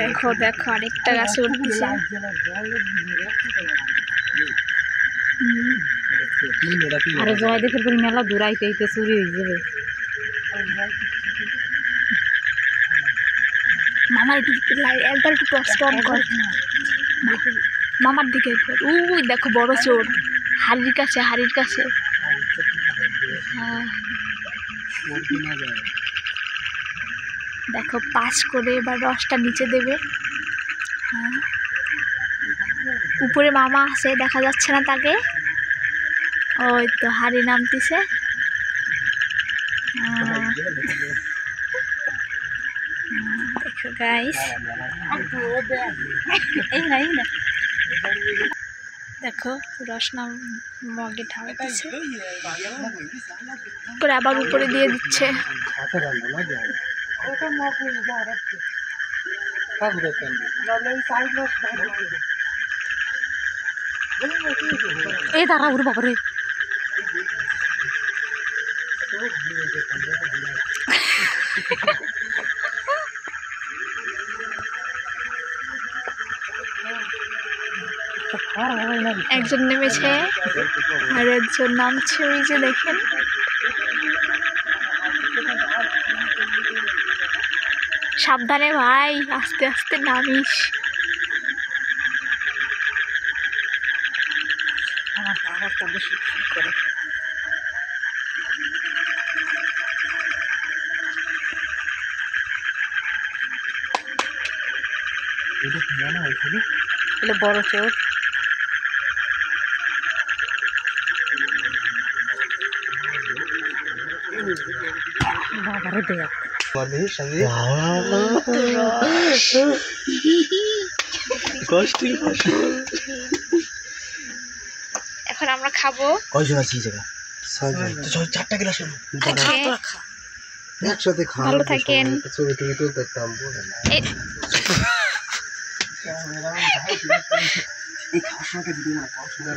দেখো দেখো আরেকটা গাছে উঠতেছে। আরে জয় দেখে পরে মেলা দূরাইতে চুরি হয়ে যাবে। মামার একবার একটু টর্চ অন কর, মামার দিকে একবার। ওই দেখো বড় চোর হাড়ির কাছে, হাড়ির কাছে। হ্যাঁ দেখো পাস করে এবার রসটা নিচে দেবে। হ্যাঁ উপরে মামা আছে, দেখা যাচ্ছে না তাকে। ওই তো হাড়ি নামতেছে। দেখো গাইস, দেখো রস নাম মগে ঢালতেছে করে আবার উপরে দিয়ে দিচ্ছে। এই দাঁড়া ওর বাবারে, একজন নেমেছে আর একজন নামছে, ওই যে দেখেন। সাবধানে ভাই, আস্তে আস্তে নামিস। বড় চোর। বাবারে দেখ এখন আমরা খাবো। কয়জন আছি জায়গা? 6 জন। তো 4টা গ্লাস একসাথে খাওয়া। ভালো থাকেন। ছবি টবি তো দেখতাম বলে না। এই খাওয়ার সময় ভিডিও না।